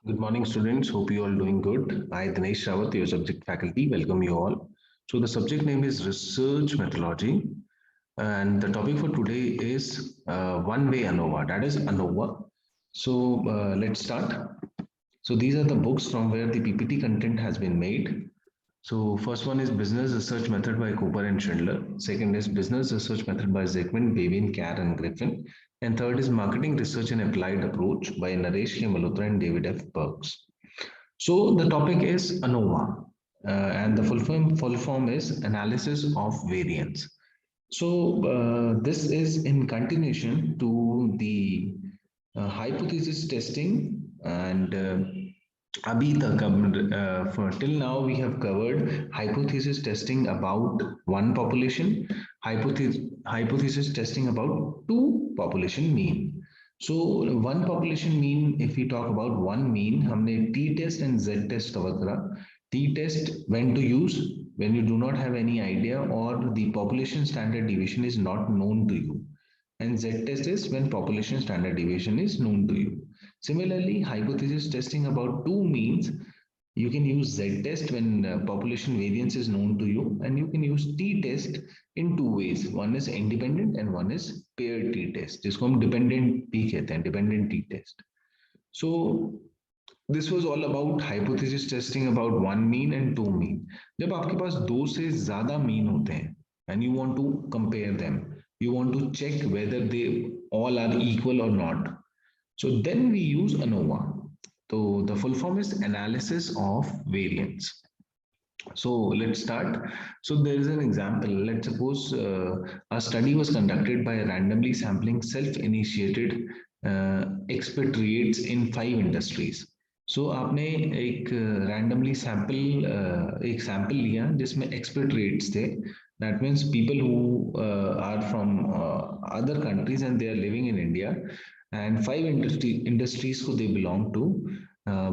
Good morning, students. Hope you all doing good. I, Dinesh Rawat, your subject faculty, welcome you all. So the subject name is research methodology, and the topic for today is one-way ANOVA. That is ANOVA. So let's start. So these are the books from where the PPT content has been made. So first one is Business Research Method by Cooper and Schindler. Second is Business Research Method by Zekman, Bavin, Carr, and Griffin. And third is Marketing Research and Applied Approach by Naresh K. Malhotra and David F. Burks. So the topic is ANOVA, and the full form is Analysis of Variance. So this is in continuation to the hypothesis testing and अभी तक for till now we have covered hypothesis testing about one population, hypothesis testing about two population mean. So one population mean, if we talk about one mean, हमने t test and z test cover करा. T test when to use when you do not have any idea or the population standard deviation is not known to you, and Z test is when population standard deviation is known to you. Similarly, hypothesis testing about two means, you can use Z test when population variance is known to you, and you can use T test in two ways. One is independent and one is paired T test, जिसको हम dependent भी कहते हैं, dependent T test. So this was all about hypothesis testing about one mean and two mean. जब आपके पास दो से ज्यादा mean होते हैं and you want to compare them, you want to check whether they all are equal or not, so then we use ANOVA. So the full form is Analysis of Variance. So let's start. So there is an example. Let's suppose a study was conducted by randomly sampling self-initiated expatriates in 5 industries. So आपने एक randomly sample एक sample लिया जिसमें expatriates थे. That means people who are from other countries and they are living in India. And 5 industries who they belong to.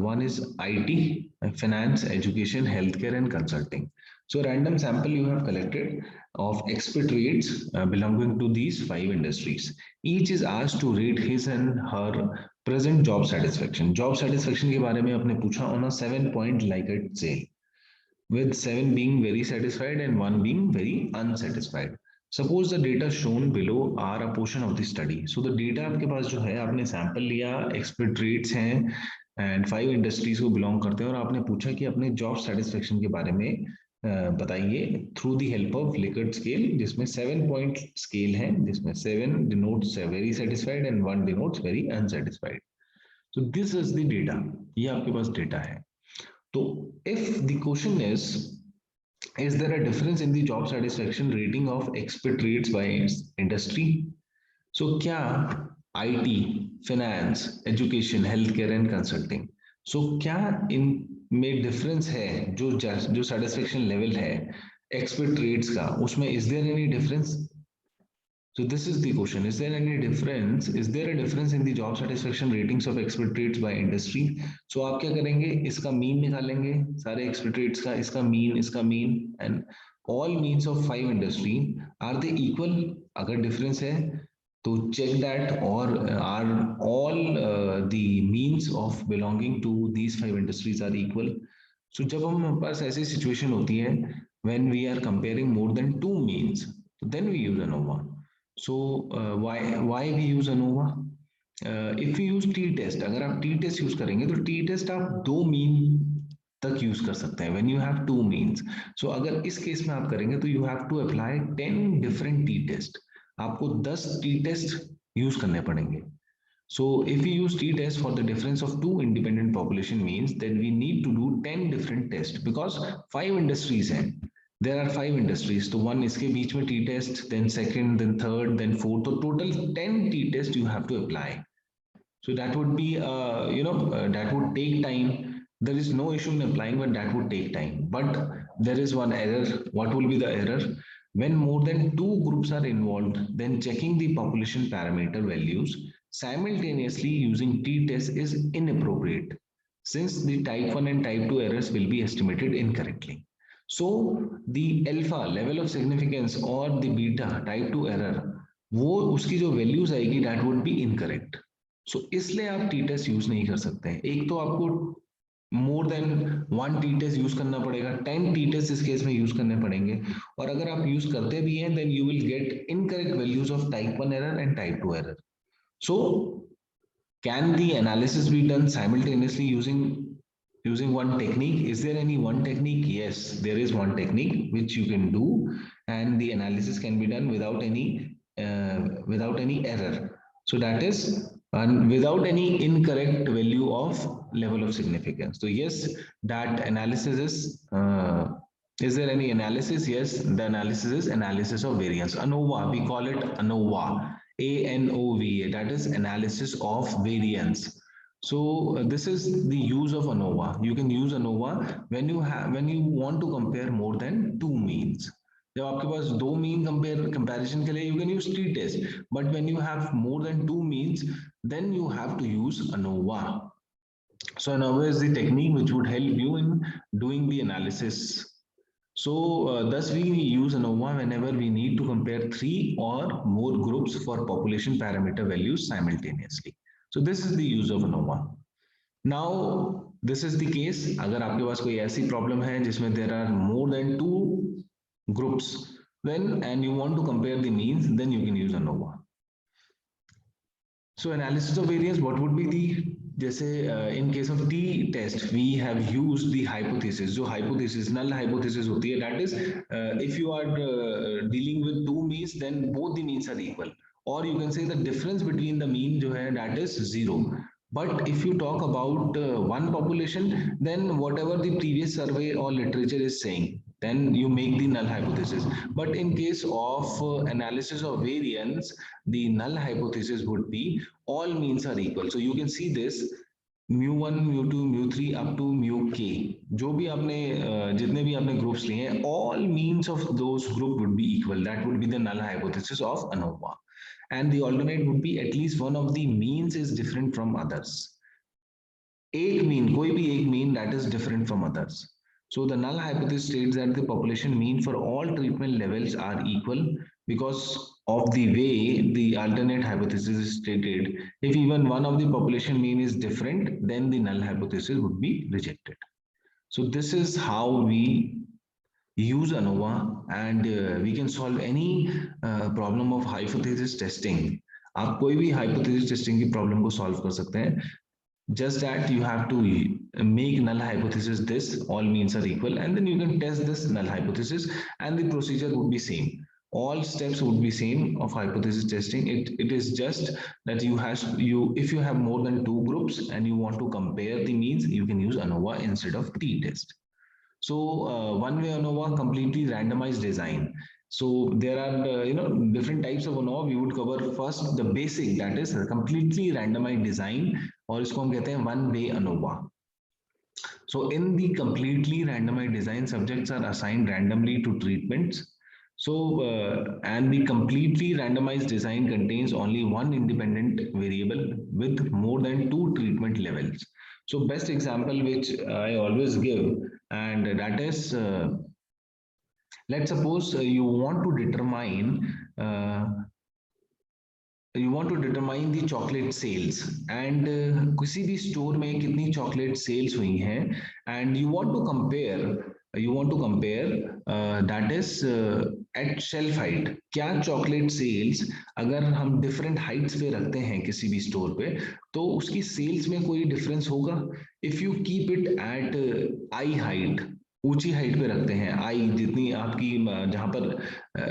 One is IT, finance, education, healthcare, and consulting. So random sample you have collected of expatriates belonging to these 5 industries. Each is asked to rate his and her present job satisfaction. Job satisfaction के बारे में आपने पूछा on a 7-point Likert scale, with 7 being very satisfied and 1 being very unsatisfied. Suppose the data shown below are a portion of the study. So the data आपके पास जो है, आपने sample लिया, expatriates हैं and 5 industries को belong करते हैं और आपने पूछा कि अपने job satisfaction के बारे में बताइए through the help of Likert scale, जिसमें 7-point scale है, जिसमें 7 denotes very satisfied and 1 denotes very unsatisfied. So this is the data. ये आपके पास data है. So if the question is there a difference in the job satisfaction rating of expatriates by industry? So क्या IT, finance, education, healthcare and consulting, so क्या इन में difference है, जो satisfaction level है expatriates का, उसमें is there any difference? So this is the question. Is there any difference? Is there a difference in the job satisfaction ratings of expatriates by industry? So आप क्या करेंगे? इसका mean निकालेंगे, सारे expatriates का, इसका mean and all means of 5 industry, are they equal? अगर difference है तो check that, or are all the means of belonging to these 5 industries are equal? So जब हमारे पास ऐसी situation होती है when we are comparing more than two means, then we use ANOVA. So why we use ANOVA? If we use T test, अगर आप T test use करेंगे तो T test आप 2 mean तक यूज कर सकते हैं when you have 2 means. So अगर इस केस में आप करेंगे तो you have to apply 10 different T test. आपको 10 T test यूज करने पड़ेंगे. So if we use T test for the difference of two independent population means, then we need to do 10 different tests because 5 industries हैं. There are 5 industries. So one इसके बीच में T test, then second, then third, then fourth. So total 10 T test you have to apply. So that would be, that would take time. There is no issue in applying, but that would take time. But there is one error. What will be the error? When more than two groups are involved, then checking the population parameter values simultaneously using t-test is inappropriate, since the type 1 and type 2 errors will be estimated incorrectly. So the alpha level of significance or the beta type 2 error, वो उसकी जो values आएगी that would be incorrect. सो इसलिए आप T test use नहीं कर सकते हैं। एक तो आपको more than 1 T test use करना पड़ेगा, 10 टी टेस्ट इस केस में यूज करने पड़ेंगे, और अगर आप यूज करते भी हैं then you will get incorrect values of type 1 error and type 2 error. So can the analysis be done simultaneously using one technique? Is there any one technique? Yes, there is one technique which you can do, and the analysis can be done without any error. So that is without any incorrect value of level of significance. So yes, that analysis is there any analysis? Yes, the analysis is analysis of variance. ANOVA, we call it ANOVA. ANOVA, that is analysis of variance. So this is the use of ANOVA. You can use ANOVA when you want to compare more than two means. जब आपके पास दो mean comparison के लिए you can use t-test, but when you have more than two means, then you have to use ANOVA. So ANOVA is the technique which would help you in doing the analysis. So thus we use ANOVA whenever we need to compare three or more groups for population parameter values simultaneously. So this is the use of ANOVA. Now this is the case अगर आपके पास कोई ऐसी problem है जिसमें there are more than two groups, then and you want to compare the means, then you can use ANOVA. So analysis of variance, what would be the, जैसे in case of t test we have used the hypothesis, जो hypothesis null hypothesis होती है, that is if you are dealing with two means then both the means are equal, or you can say the difference between the mean जो है that is zero. But if you talk about one population, then whatever the previous survey or literature is saying, then you make the null hypothesis. But in case of analysis of variance, the null hypothesis would be all means are equal. So you can see this mu1, mu2, mu3 up to mu k, जो भी आपने जितने भी आपने groups लिए हैं, all means of those group would be equal. That would be the null hypothesis of ANOVA. And the alternate would be at least one of the means is different from others. एक mean, कोई भी एक mean that is different from others. So the null hypothesis states that the population mean for all treatment levels are equal because of the way the alternate hypothesis is stated. If even one of the population mean is different, then the null hypothesis would be rejected. So this is how we use ANOVA, and we can solve any problem of hypothesis testing. आप कोई भी hypothesis testing की problem को solve कर सकते हैं. Just that you have to make null hypothesis this all means are equal, and then you can test this null hypothesis, and the procedure would be same. All steps would be same of hypothesis testing. It is just that if you have more than two groups and you want to compare the means, you can use ANOVA instead of t-test. So one way ANOVA, completely randomized design. So there are different types of ANOVA. We would cover first the basic, that is completely randomized design, और इसको हम कहते हैं one way ANOVA. So in the completely randomized design, subjects are assigned randomly to treatments. So and the completely randomized design contains only one independent variable with more than two treatment levels. So best example which I always give, and that is let's suppose you want to determine the chocolate sales, and किसी भी store में कितनी chocolate sales हुई हैं, and you want to compare that is at shelf height. क्या chocolate sales अगर हम different heights पे रखते हैं किसी भी store पे, तो उसकी sales में कोई difference होगा? If you keep it at eye height, ऊंची हाइट पे रखते हैं, आई जितनी आपकी जहां पर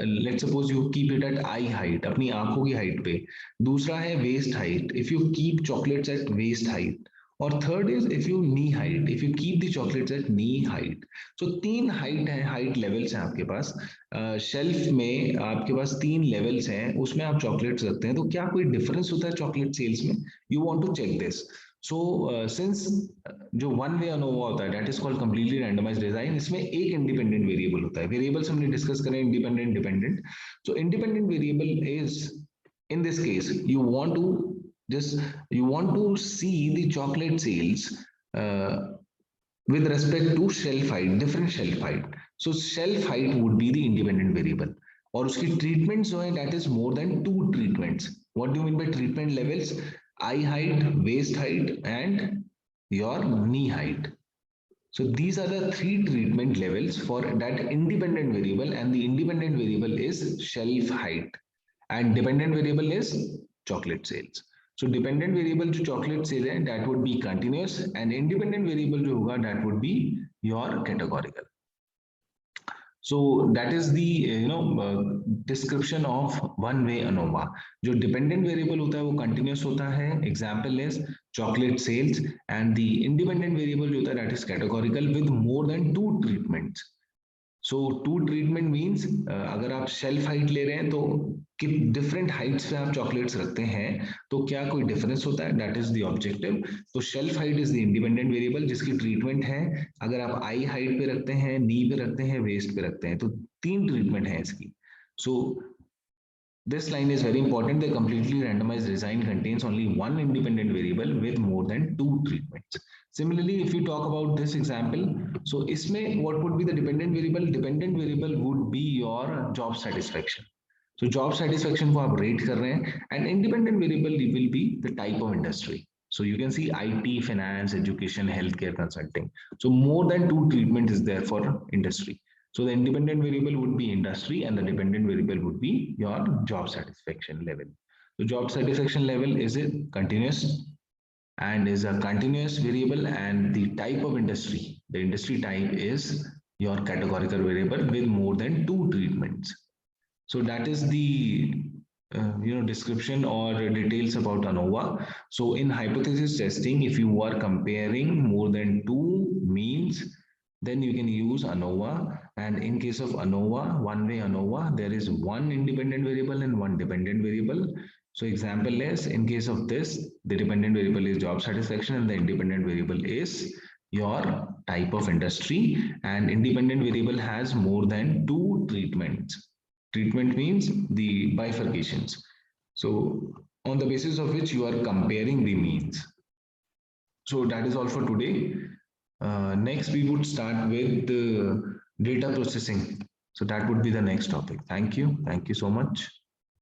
let's suppose you keep it at eye height, अपनी आंखों की हाइट पे. दूसरा है waist height, if you keep chocolates at waist height. और third is if you knee height, if you keep the chocolates at knee height. So तीन height है, height levels हैं आपके पास. शेल्फ में आपके पास तीन लेवल्स हैं, उसमें आप चॉकलेट्स रखते हैं, तो क्या कोई डिफरेंस होता है चॉकलेट सेल्स में? You want to check this. So since जो वन वे अनोवा होता है, that is called completely randomised design, इसमें एक इंडिपेंडेंट वेरिएबल होता है. वेरिएबल्स हमने डिस्कस करें independent dependent. So independent variable is, in this case you want to see the chocolate sales with respect to shelf height, different shelf height. So shelf height would be the independent variable, और उसकी treatments जो है that is more than two treatments. What do you mean by treatment levels? eye height, waist height, and your knee height. So these are the three treatment levels for that independent variable, and the independent variable is shelf height, and dependent variable is chocolate sales. So dependent variable to chocolate sale है, that would be continuous, and independent variable जो होगा that would be your categorical. So that is the description of one way ANOVA. जो dependent variable होता है वो continuous होता है. Example is chocolate sales, and the independent variable जो होता है that is categorical with more than 2 treatments. So 2 treatment means अगर आप shelf height ले रहे हैं तो डिफरेंट हाइट्स पे आप चॉकलेट्स रखते हैं तो क्या कोई डिफरेंस होता है, दैट इज द ऑब्जेक्टिव. तो shelf height is the independent variable जिसकी ट्रीटमेंट है अगर आप आई हाइट पे रखते हैं, नी पे रखते हैं, वेस्ट पे रखते हैं, तो 3 ट्रीटमेंट है इसकी. सो this line is very important. The completely randomized design contains only one independent variable with more than 2 treatments. Similarly, if we talk about this example, so isme what would be the dependent variable? Dependent variable would be your job satisfaction. So job satisfaction को आप rate कर रहे हैं, and independent variable will be the type of industry. So you can see IT, finance, education, healthcare, consulting. So more than 2 treatment is there for industry. So the independent variable would be industry, and the dependent variable would be your job satisfaction level. So job satisfaction level is a continuous and is a continuous variable, and the type of industry, the industry type is your categorical variable with more than 2 treatments. So that is the description or details about ANOVA. So in hypothesis testing, if you are comparing more than 2 means, then you can use ANOVA. And in case of ANOVA, one-way ANOVA, there is one independent variable and one dependent variable. So example is, in case of this, the dependent variable is job satisfaction and the independent variable is your type of industry, and independent variable has more than 2 treatments. Treatment means the bifurcations. So on the basis of which you are comparing the means. So that is all for today. Next, we would start with the data processing. So that would be the next topic. Thank you. Thank you so much.